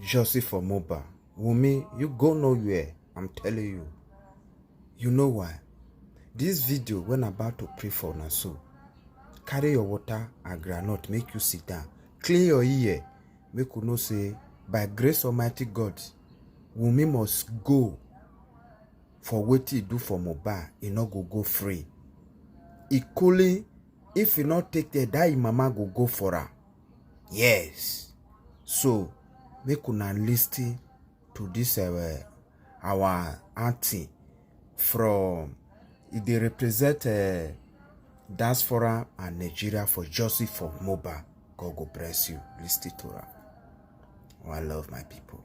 Josie for Moba. Wunmi, you go nowhere. I'm telling you. You know why? This video, when I'm about to pray for Naso, carry your water and granite, make you sit down. Clean your ear. Make you know say, by grace Almighty God, Wunmi must go for what he do for Moba. He not go free. Equally, if you not take the that mama go for her. Yes. So, make una listen to this our auntie from they represent diaspora and Nigeria for Josie for Moba. God go bless you. Listen to her. Oh, I love my people.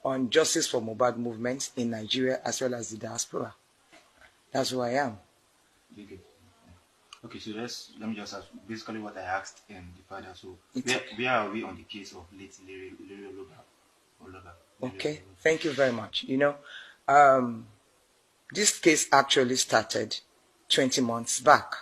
On justice for Mohbad movements in Nigeria as well as the diaspora. That's who I am. Okay, so let me just ask basically what I asked the father. So where are we on the case of late Larry Oloba? Okay, thank you very much. You know, this case actually started 20 months back.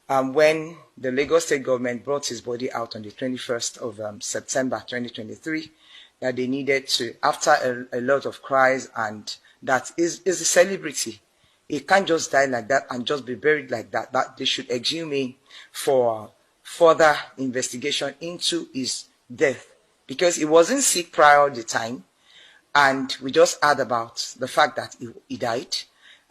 When the Lagos State government brought his body out on the 21st of September 2023, that they needed to, after a lot of cries, and that is a celebrity. He can't just die like that and just be buried like that. That they should exhume him for further investigation into his death, because he wasn't sick prior to the time, and we just heard about the fact that he died,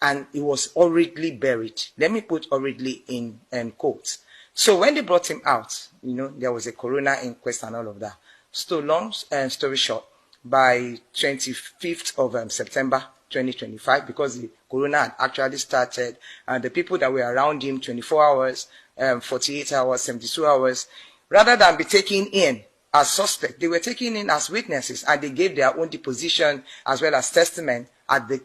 and he was hurriedly buried. Let me put hurriedly in quotes. So when they brought him out, you know, there was a coroner inquest and all of that. So long story short, by 25th of September 2025, because the coroner had actually started, and the people that were around him 24 hours, 48 hours, 72 hours, rather than be taken in as suspects, they were taken in as witnesses, and they gave their own deposition as well as testament at the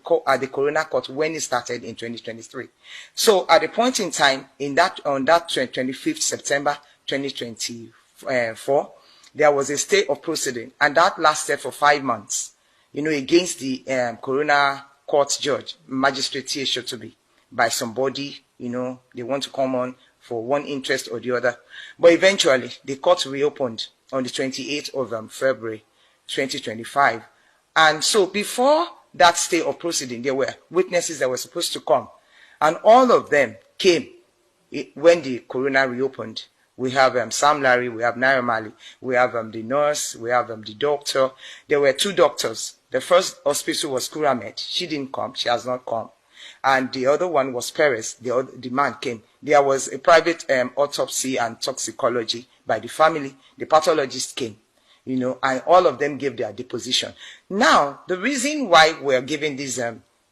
coroner court when it started in 2023. So at the point in time, on that 25th September 2024, there was a stay of proceeding, and that lasted for 5 months, you know, against the coroner court judge, magistrate to be by somebody, you know, they want to come on for one interest or the other. But eventually, the court reopened on the 28th of February 2025. And so before that stay of proceeding, there were witnesses that were supposed to come, and all of them came when the coroner reopened. We have Sam Larry, we have Naira Marley, we have the nurse, we have the doctor. There were 2 doctors. The first hospital was Kuramet. She didn't come. She has not come. And the other one was Perez. The man came. There was a private autopsy and toxicology by the family. The pathologist came, you know, and all of them gave their deposition. Now, the reason why we're giving this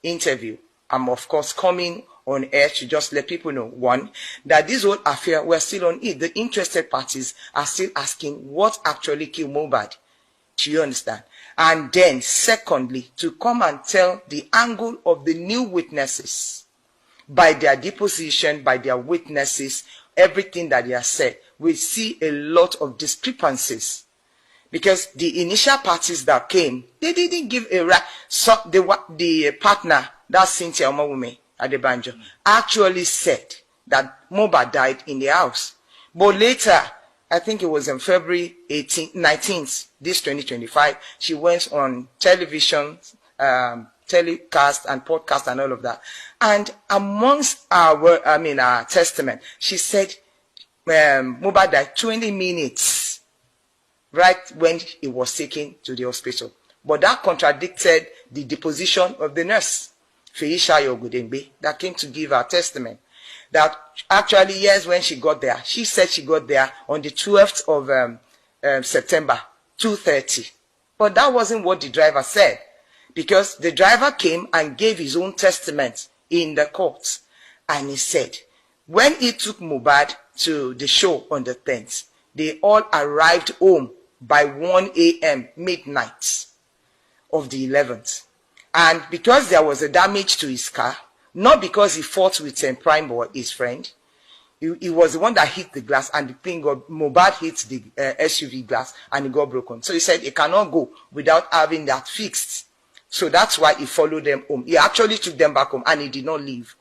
interview, I'm of course coming on air to just let people know, one, that this whole affair, we're still on it. The interested parties are still asking what actually killed Mohbad. Do you understand? And then, secondly, to come and tell the angle of the new witnesses by their deposition, by their witnesses, everything that they have said, we see a lot of discrepancies. Because the initial parties that came, they didn't give a right. So the partner, that's Cynthia Wunmi at the Banjo, actually said that Mohbad died in the house. But later, I think it was on February 19th, this 2025, she went on television, telecast and podcast and all of that. And amongst our testament, she said Mohbad died 20 minutes right when he was taken to the hospital. But that contradicted the deposition of the nurse, Fayosearal, that came to give her testament. That actually, yes, when she got there, she said she got there on the 12th of September, 2:30. But that wasn't what the driver said, because the driver came and gave his own testament in the court. And he said, when he took Mohbad to the show on the 10th, they all arrived home by 1 a.m. midnight of the 11th. And because there was a damage to his car, not because he fought with Prime Boy, his friend, he was the one that hit the glass, and the thing Mohbad hit the SUV glass and it got broken. So he said he cannot go without having that fixed. So that's why he followed them home. He actually took them back home and he did not leave.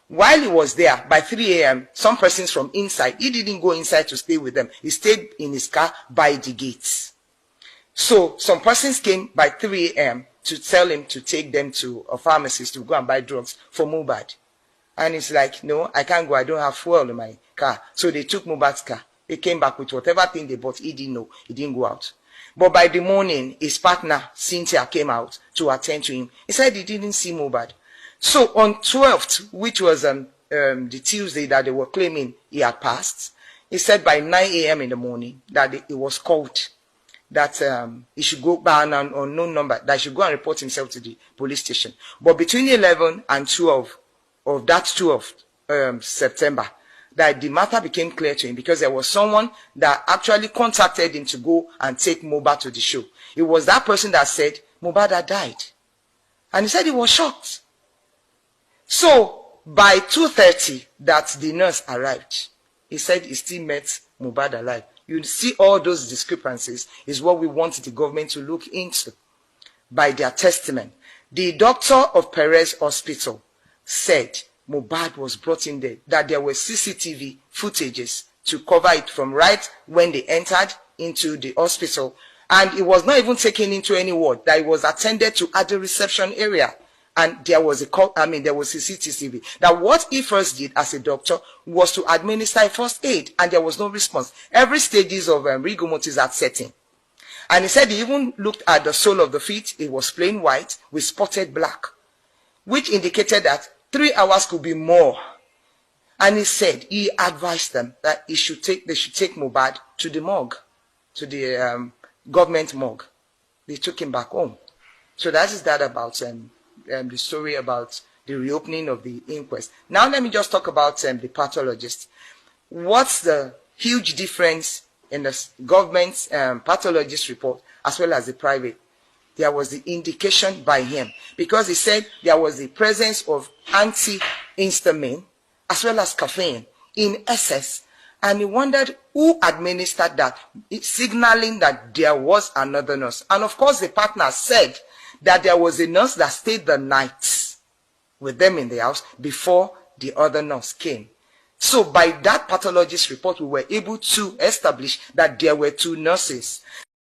While he was there, by 3 a.m., some persons from inside, he didn't go inside to stay with them. He stayed in his car by the gates. So some persons came by 3 a.m. to tell him to take them to a pharmacist to go and buy drugs for Mohbad. And it's like, no, I can't go. I don't have fuel in my car. So they took Mohbad's car. They came back with whatever thing they bought. He didn't know. He didn't go out. But by the morning, his partner, Cynthia, came out to attend to him. He said he didn't see Mohbad. So on 12th, which was the Tuesday that they were claiming he had passed, he said by 9 a.m. in the morning that he was called, that he should go by an unknown number, that he should go and report himself to the police station. But between 11 and 12 of that 12th September, that the matter became clear to him, because there was someone that actually contacted him to go and take Mohbad to the show. It was that person that said Mohbad had died. And he said he was shocked. So by 2:30 that the nurse arrived, he said he still met Mohbad alive. You see, all those discrepancies is what we want the government to look into by their testament. The doctor of Perez Hospital said Mohbad was brought in there, that there were CCTV footages to cover it from right when they entered into the hospital. And it was not even taken into any ward, that it was attended to at the reception area. And there was there was a CCTV. That what he first did as a doctor was to administer first aid, and there was no response. Every stages of rigor mortis had set in. And he said he even looked at the sole of the feet. It was plain white with spotted black, which indicated that 3 hours could be more. And he said he advised them that they should take Mohbad to the morgue, to the government morgue. They took him back home. So that is that about the story about the reopening of the inquest. Now let me just talk about the pathologist. What's the huge difference in the government's pathologist report as well as the private? There was the indication by him, because he said there was the presence of antihistamine as well as caffeine in excess, and he wondered who administered that, signaling that there was another nurse. And of course the partner said that there was a nurse that stayed the night with them in the house before the other nurse came. So by that pathologist report, we were able to establish that there were 2 nurses.